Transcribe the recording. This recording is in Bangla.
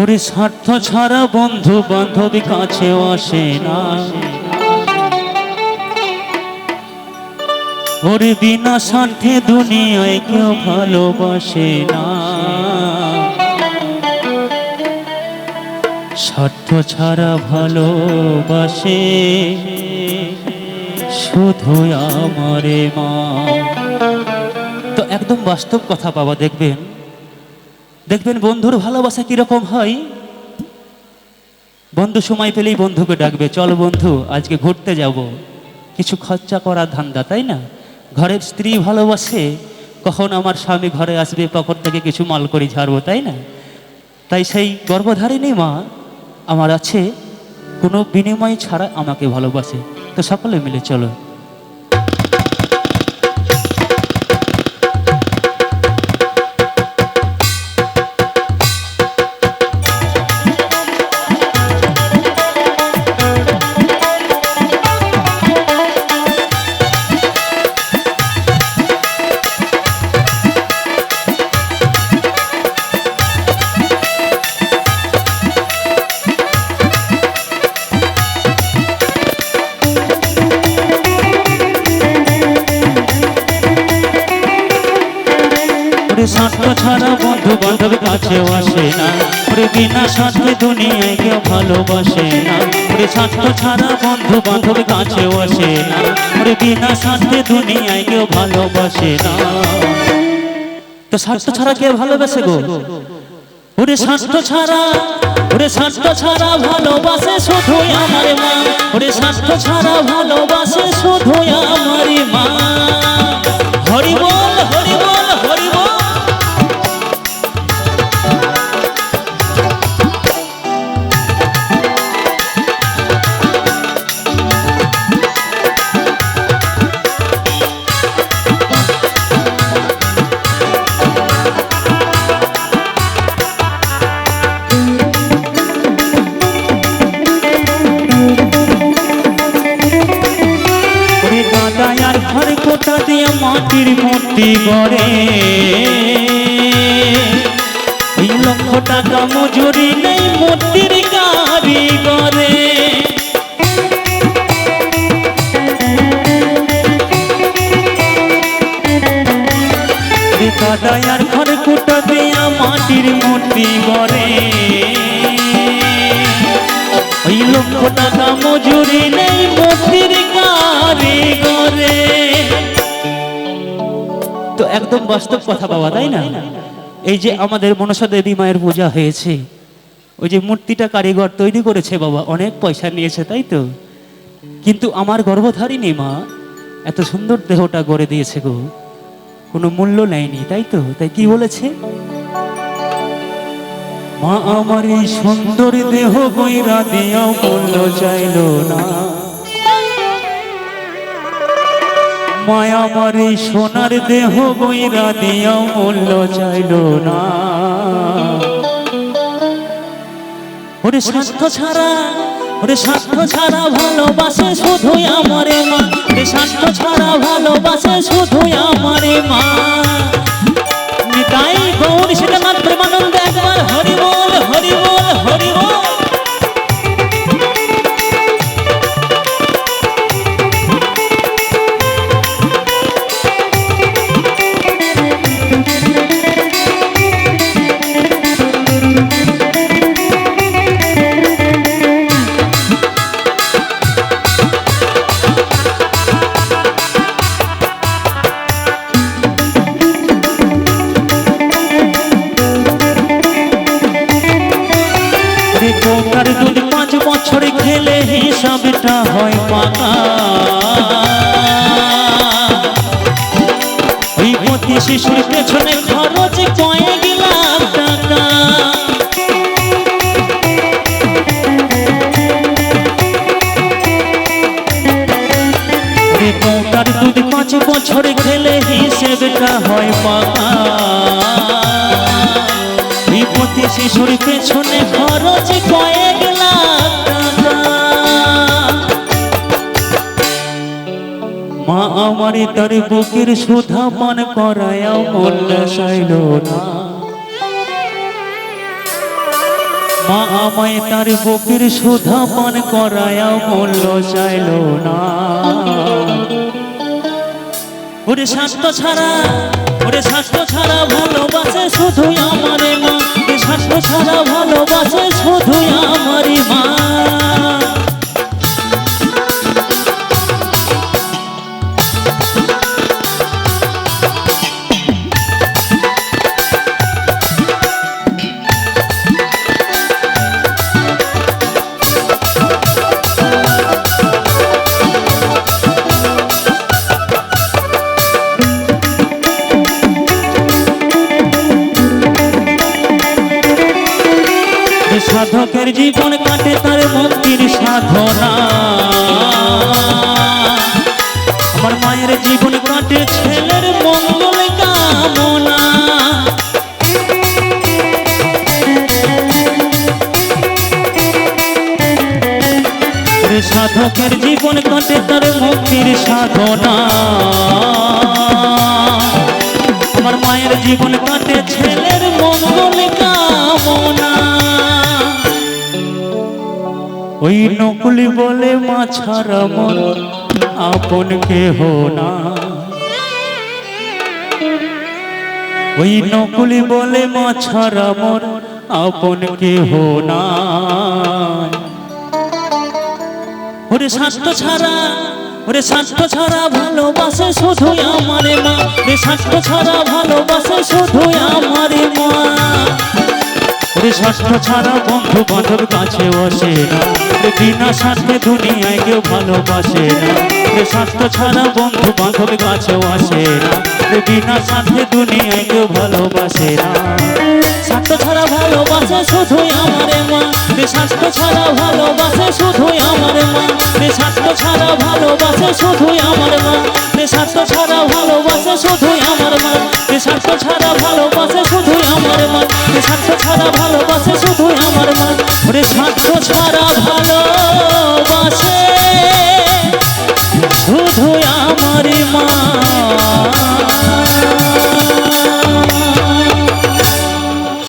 ওরে স্বার্থ ছাড়া বন্ধু বান্ধবী কাছেও আসে না, ওরে বিনা স্বার্থে দুনিয়ায় কেউ ভালোবাসে না। স্বার্থ ছাড়া ভালোবাসে শুধু আমারে মা। তো একদম বাস্তব কথা বাবা, দেখবেন দেখবেন বন্ধুর ভালোবাসা কিরকম হয়। বন্ধু সময় পেলেই বন্ধুকে ডাকবে, চল বন্ধু আজকে ঘুরতে যাব, কিছু খরচা করার ধান্দা, তাই না? ঘরের স্ত্রী ভালোবাসে কখন আমার স্বামী ঘরে আসবে, পকেট থেকে কিছু মাল করে ঝাড়বো, তাই না? তাই সেই গর্ভধারিণী মা আমার আছে, কোনো বিনিময় ছাড়া আমাকে ভালোবাসে। তো সকলে মিলে চলো। স্বার্থ ছাড়া বন্ধু বান্ধব কাছেও আসে না, ওরে বিনা স্বার্থে দুনিয়ায় কেউ ভালোবাসে না। ওরে স্বার্থ ছাড়া বন্ধু বান্ধব কাছেও আসে না, ওরে বিনা স্বার্থে দুনিয়ায় কেউ ভালোবাসে না। তো স্বার্থ ছাড়া কে ভালোবাসে গো? ওরে স্বার্থ ছাড়া, ওরে স্বার্থ ছাড়া ভালোবাসে শুধু আমার মা। ওরে স্বার্থ ছাড়া ভালোবাসে শুধু আমার মা। হরি বল হরি বল হরি বল। ঘর কোটা দিয়ে মাটির মূর্তি গড়ে, এই 1,00,000 টাকা মজুরি নেই মূর্তির কারিগরে। দাদায়ার ঘর কোটা দিয়ে মাটির মূর্তি গড়ে, ওই 1,00,000 টাকা মজুরি নেই মূর্তির কারিগরে। তো একদম বাস্তব কথা বাবা, তাই না? এই যে আমাদের মনসা দেবী মায়ের পূজা হয়েছে, ওই যে মূর্তিটা কারিগর তৈরি করেছে বাবা, অনেক পয়সা নিয়েছে, তাই তো? কিন্তু আমার গর্ভধারিণী মা এত সুন্দর দেহটা গড়ে দিয়েছে গো, কোনো মূল্য নেয়নি, তাই তো? তাই কি বলেছে? মা আমার এই সুন্দর দেহ বইরা দিয়াও মূল্য চাইল না, মা আমার এই সোনার দেহ বইরা দিয়াও মূল্য চাইল না। ওরে স্বার্থ ছাড়া, ওরে স্বার্থ ছাড়া ভালোবাসে শুধু আমারে মা। ওরে স্বার্থ ছাড়া ভালোবাসে শুধু আমারে মা। নিতাই গৌর সীতানাথ প্রেমানন্দ একবার হরি বল হরি বল হরি বল। কোকার দুধ 5 বছর খেলে হিসাবটা হয় পাকা, ওই প্রতি শিশুর পেছনে খরচ কয়েক লাখ টাকা। কোকার দুধ 5 বছর খেলে হিসেবটা হয় পাকা, প্রতি শিশুর পেছনে খরচ কয়েক লাখ টাকা। মা আমারে তার বুকের সুধা পান করায়াও মূল্য চাইল না। মা আমায় তার বুকের সুধা পান করায়া মূল্য চাইল না। ওরে স্বাস্থ্য ছাড়া, ওরে স্বাস্থ্য ছাড়া ভালোবাসে শুধুই আমারে মা, ওরে স্বাস্থ্য ছাড়া ভালোবাসে শুধুই আমারই মা। সাধকের জীবন কাটে তার মুক্তির সাধনা, আমার মায়ের জীবন কাটে ছেলের মঙ্গল কামনা। সাধকের জীবন কাটে তার মুক্তির সাধনা, আমার মায়ের জীবন কাটে ছেলের মঙ্গল কামনা। ওই নকুলি বলে মা ছাড়া মন আপন কেহ না, ওই নকুলি বলে মা ছাড়া মন আপন কেহ না। ওরে স্বাস্থ্য ছাড়া, ওরে স্বাস্থ্য ছাড়া ভালোবাসে শুধুই আমারে মা, ওরে স্বাস্থ্য ছাড়া ভালোবাসে শুধুই আমারে মা। ওরে স্বাস্থ্য ছাড়া বন্ধু বান্ধব কাছে বসে না, বিনা স্বার্থে দুনিয়ায় কেউ ভালোবাসে না। ওরে স্বাস্থ্য ছাড়া বন্ধু বান্ধব কাছে আসে না, বিনা স্বার্থে দুনিয়ায় কেউ ভালোবাসে না। স্বার্থ ছাড়া ভালোবাসে শুধুই আমারে মা, স্বাস্থ্য ছাড়া ভালোবাসে শুধুই আমারে মা, স্বাস্থ্য ছাড়া ভালোবাসে শুধুই আমার মা, স্বাস্থ্য ছাড়া ভালোবাসে শুধুই আমার মা, স্বাস্থ্য ছাড়া ভালোবাসে শুধুই আমার মা, স্বাস্থ্য ছাড়া ভালোবাসে শুধুই আমার মা। ওরে স্বার্থ ছাড়া